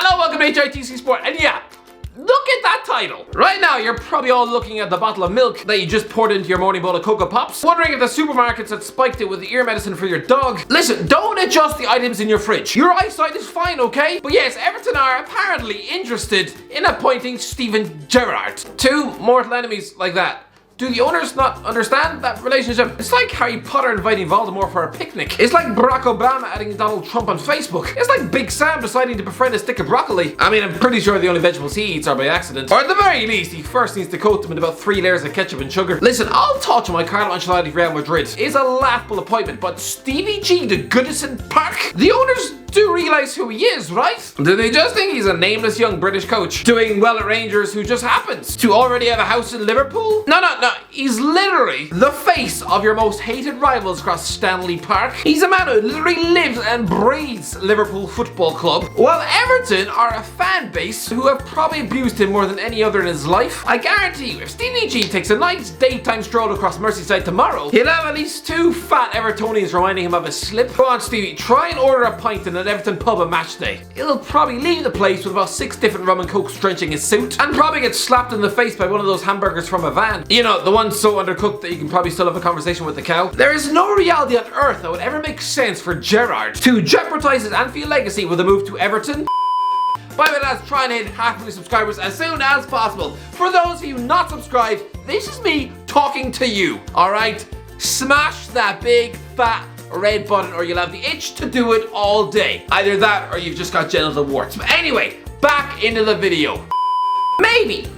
Hello, welcome to HITC Sport, and yeah, look at that title. Right now, you're probably all looking at the bottle of milk that you just poured into your morning bowl of Cocoa Pops, wondering if the supermarkets had spiked it with the ear medicine for your dog. Listen, don't adjust the items in your fridge. Your eyesight is fine, okay? But yes, Everton are apparently interested in appointing Steven Gerrard. Two mortal enemies like that. Do the owners not understand that relationship? It's like Harry Potter inviting Voldemort for a picnic. It's like Barack Obama adding Donald Trump on Facebook. It's like Big Sam deciding to befriend a stick of broccoli. I mean, I'm pretty sure the only vegetables he eats are by accident. Or at the very least, he first needs to coat them in about 3 layers of ketchup and sugar. Listen, I'll touch on my Carlo Ancelotti for Real Madrid. It's a laughable appointment, but Stevie G to Goodison Park? The owners do realise who he is, right? Do they just think he's a nameless young British coach doing well at Rangers who just happens to already have a house in Liverpool? No. He's literally the face of your most hated rivals across Stanley Park. He's a man who literally lives and breathes Liverpool Football Club, while Everton are a fan base who have probably abused him more than any other in his life. I guarantee you, if Stevie G takes a nice daytime stroll across Merseyside tomorrow, he'll have at least 2 fat Evertonians reminding him of his slip. Go on, Stevie, try and order a pint in an Everton pub at match day. He'll probably leave the place with about 6 different rum and cokes drenching his suit, and probably get slapped in the face by one of those hamburgers from a van. You know, the ones so undercooked that you can probably still have a conversation with the cow. There is no reality on earth that would ever make sense for Gerrard to jeopardise his Anfield legacy with a move to Everton. By the way, lads, try and hit 500,000 subscribers as soon as possible. For those of you not subscribed, this is me talking to you, alright? Smash that big fat red button or you'll have the itch to do it all day. Either that or you've just got genital warts. But anyway, back into the video. Maybe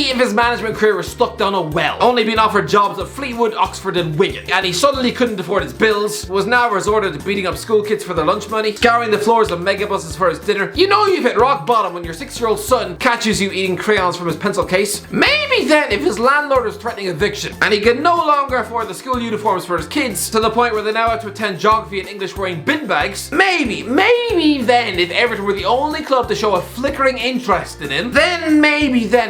if his management career was stuck down a well, only being offered jobs at Fleetwood, Oxford and Wigan, and he suddenly couldn't afford his bills, was now resorted to beating up school kids for their lunch money, scouring the floors of megabuses for his dinner. You know you've hit rock bottom when your 6-year-old son catches you eating crayons from his pencil case. Maybe then if his landlord was threatening eviction, and he could no longer afford the school uniforms for his kids, to the point where they now have to attend geography and English wearing bin bags, maybe then if Everton were the only club to show a flickering interest in him,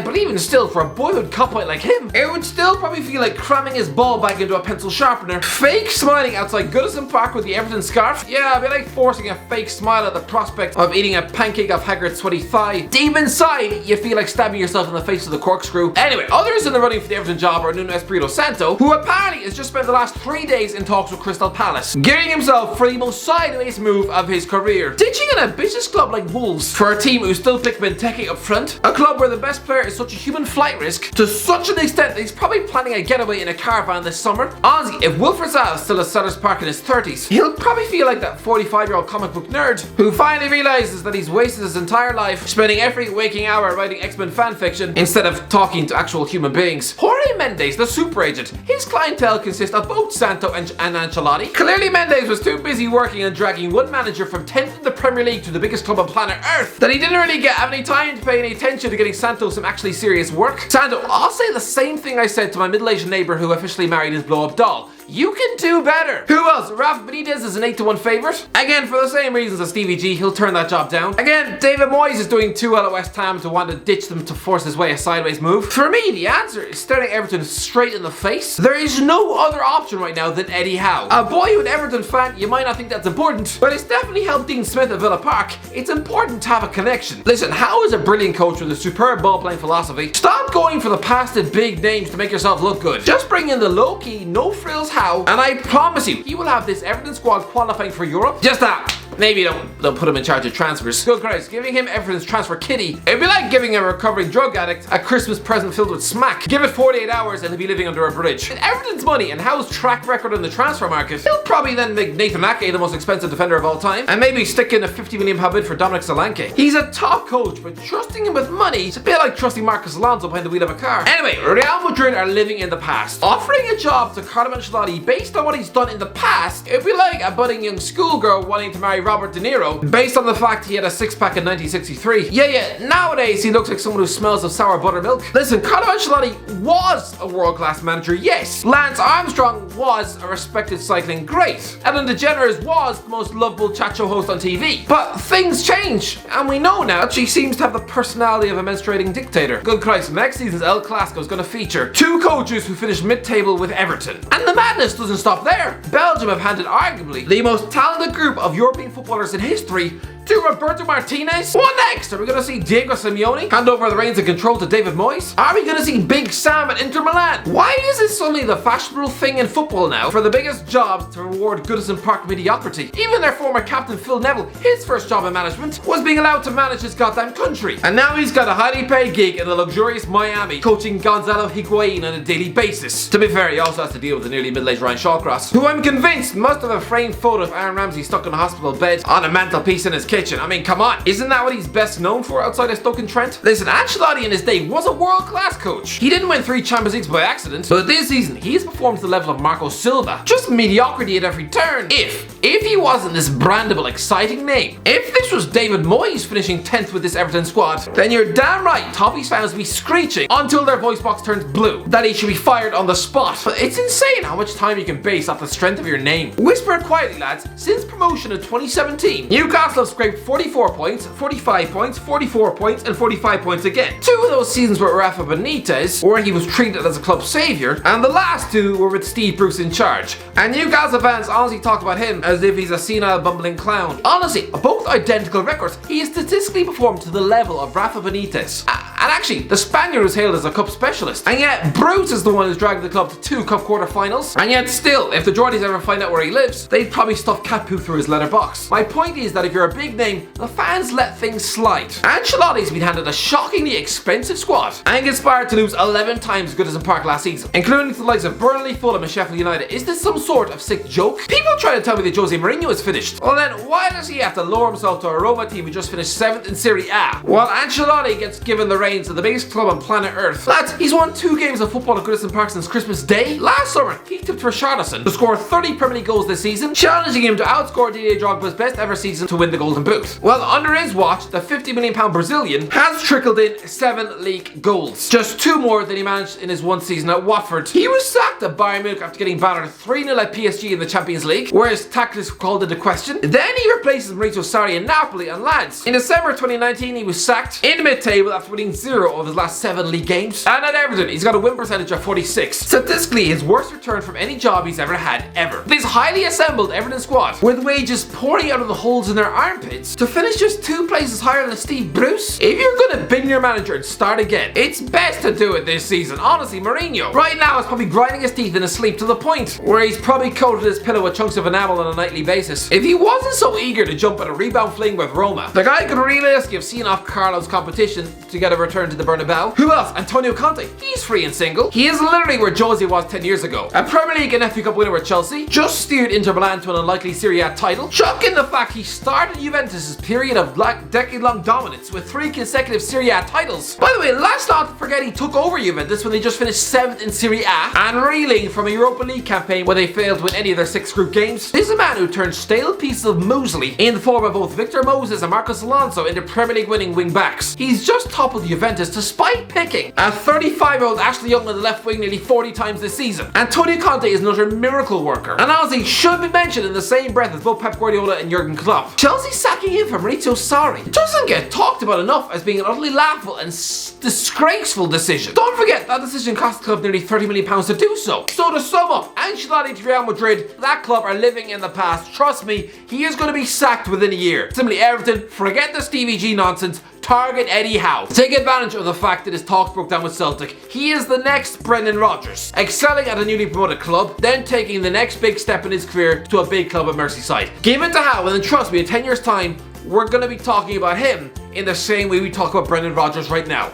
but even still, for a boyhood cop-out like him, it would still probably feel like cramming his ball back into a pencil sharpener, fake smiling outside Goodison Park with the Everton scarf. Yeah, it'd be like forcing a fake smile at the prospect of eating a pancake off Hagrid's sweaty thigh. Deep inside, you feel like stabbing yourself in the face with a corkscrew. Anyway, others in the running for the Everton job are Nuno Espirito Santo, who apparently has just spent the last 3 days in talks with Crystal Palace, gearing himself for the most sideways move of his career, ditching an ambitious club like Wolves for a team who still pick Benteke up front, a club where the best player is such a human flight risk to such an extent that he's probably planning a getaway in a caravan this summer. Honestly, if Wilfred Zaha still at Sellers Park in his 30s, he'll probably feel like that 45-year-old comic book nerd who finally realizes that he's wasted his entire life spending every waking hour writing X-Men fanfiction instead of talking to actual human beings. Jorge Mendes, the super agent, his clientele consists of both Santo and Ancelotti. Clearly Mendes was too busy working on dragging one manager from 10th in the Premier League to the biggest club on planet Earth that he didn't really have any time to pay any attention to getting Santo some actually serious work. Santo, I'll say the same thing I said to my middle-aged neighbour who officially married his blow-up doll. You can do better. Who else? Rafa Benitez is an 8-1 favourite. Again, for the same reasons as Stevie G, he'll turn that job down. Again, David Moyes is doing too well at West Ham to want to ditch them to force his way a sideways move. For me, the answer is staring Everton straight in the face. There is no other option right now than Eddie Howe. A boyhood Everton fan, you might not think that's important, but it's definitely helped Dean Smith at Villa Park. It's important to have a connection. Listen, Howe is a brilliant coach with a superb ball-playing philosophy. Stop going for the pasted big names to make yourself look good. Just bring in the low-key, no-frills Howe, and I promise you, he will have this Everton squad qualifying for Europe. Just that. Maybe they'll put him in charge of transfers. Good Christ, giving him Everton's transfer kitty, it'd be like giving a recovering drug addict a Christmas present filled with smack. Give it 48 hours and he'll be living under a bridge. With Everton's money and Howe's track record in the transfer market, he'll probably then make Nathan Ake the most expensive defender of all time, and maybe stick in a £50 million bid for Dominic Solanke. He's a top coach, but trusting him with money is a bit like trusting Marcos Alonso behind the wheel of a car. Anyway, Real Madrid are living in the past. Offering a job to Carlo Ancelotti based on what he's done in the past, it'd be like a budding young schoolgirl wanting to marry Robert De Niro based on the fact he had a six-pack in 1963. Yeah, nowadays he looks like someone who smells of sour buttermilk. Listen, Carlo Ancelotti was a world-class manager, yes. Lance Armstrong was a respected cycling great. Ellen DeGeneres was the most lovable chat show host on TV. But things change, and we know now that she seems to have the personality of a menstruating dictator. Good Christ, next season's El Clasico is going to feature 2 coaches who finished mid-table with Everton. And the madness doesn't stop there. Belgium have handed arguably the most talented group of European footballers in history to Roberto Martinez? What next? Are we going to see Diego Simeone hand over the reins of control to David Moyes? Are we going to see Big Sam at Inter Milan? Why is this suddenly the fashionable thing in football now for the biggest jobs to reward Goodison Park mediocrity? Even their former captain Phil Neville, his first job in management, was being allowed to manage his goddamn country. And now he's got a highly paid gig in the luxurious Miami, coaching Gonzalo Higuain on a daily basis. To be fair, he also has to deal with the nearly middle-aged Ryan Shawcross, who I'm convinced must have a framed photo of Aaron Ramsey stuck in a hospital bed on a mantelpiece in his kitchen. I mean, come on, isn't that what he's best known for outside of Stoke-on-Trent? Listen, Ancelotti in his day was a world-class coach. He didn't win 3 Champions Leagues by accident, but this season he has performed to the level of Marco Silva. Just mediocrity at every turn. If he wasn't this brandable, exciting name, if this was David Moyes finishing 10th with this Everton squad, then you're damn right Toffees fans will be screeching until their voice box turns blue that he should be fired on the spot. But it's insane how much time you can base off the strength of your name. Whisper it quietly, lads. Since promotion in 2017, Newcastle have scraped 44 points, 45 points, 44 points, and 45 points again. 2 of those seasons were Rafa Benitez, where he was treated as a club saviour, and the last 2 were with Steve Bruce in charge. And Newcastle fans honestly talk about him as if he's a senile bumbling clown. Honestly, both identical records, he has statistically performed to the level of Rafa Benitez. And actually, the Spaniard was hailed as a cup specialist. And yet, Bruce is the one who's dragged the club to 2 cup quarter-finals. And yet still, if the Geordies ever find out where he lives, they'd probably stuff cat poo through his letterbox. My point is that if you're a big name, the fans let things slide. Ancelotti's been handed a shockingly expensive squad and inspired to lose 11 times Goodison Park last season, including to the likes of Burnley, Fulham and Sheffield United. Is this some sort of sick joke? People try to tell me that Jose Mourinho is finished. Well then, why does he have to lower himself to a Roma team who just finished 7th in Serie A, while Ancelotti gets given the reins of the biggest club on planet Earth? Lads, he's won 2 games of football at Goodison Park since Christmas Day. Last summer, he tipped Richarlison to score 30 Premier League goals this season, challenging him to outscore Didier Drogba's best ever season to win the Golden Boot. Well, under his watch, the £50 million Brazilian has trickled in 7 league goals, just 2 more than he managed in his 1 season at Watford. He was sacked at Bayern Munich after getting battered 3-0 at PSG in the Champions League, where his tactics were called into question. Then he replaces Maurizio Sarri in Napoli, and lads, in December 2019 he was sacked in mid-table after winning 0 of his last 7 league games. And at Everton, he's got a win percentage of 46. Statistically, his worst return from any job he's ever had, ever. This highly assembled Everton squad, with wages pouring out of the holes in their armpits, to finish just 2 places higher than Steve Bruce? If you're gonna bin your manager and start again, it's best to do it this season. Honestly, Mourinho right now is probably grinding his teeth in his sleep to the point where he's probably coated his pillow with chunks of enamel on a nightly basis. If he wasn't so eager to jump at a rebound fling with Roma, the guy could realistically have seen off Carlo's competition to get a return to the Bernabeu. Who else? Antonio Conte. He's free and single. He is literally where Jose was 10 years ago. A Premier League and FA Cup winner with Chelsea, just steered Inter Milan to an unlikely Serie A title, shocking the fact he started Juventus' period of decade-long dominance with 3 consecutive Serie A titles. By the way, let's not forget he took over Juventus when they just finished 7th in Serie A and reeling from a Europa League campaign where they failed to win any of their 6 group games. This is a man who turned stale pieces of muesli in the form of both Victor Moses and Marcos Alonso into Premier League winning wing backs. He's just toppled Juventus despite picking a 35-year-old Ashley Young on the left wing nearly 40 times this season. Antonio Conte is another miracle worker, and honestly should be mentioned in the same breath as both Pep Guardiola and Jurgen Klopp. Chelsea sacking him for Maurizio Sarri doesn't get talked about enough as being an utterly laughable and disgraceful decision. Don't forget that decision cost the club nearly £30 million to do so. So to sum up, Ancelotti to Real Madrid, that club are living in the past. Trust me, he is going to be sacked within a year. Simply Everton, forget the Stevie G nonsense. Target Eddie Howe. Take advantage of the fact that his talks broke down with Celtic. He is the next Brendan Rodgers, excelling at a newly promoted club, then taking the next big step in his career to a big club at Merseyside. Give it to Howe, and then trust me, in 10 years' time, we're going to be talking about him in the same way we talk about Brendan Rodgers right now.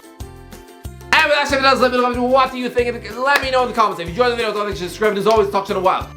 And with that said, let me know what do you think. Let me know in the comments. If you enjoyed the video, don't forget to subscribe. And as always, talk to you in a while.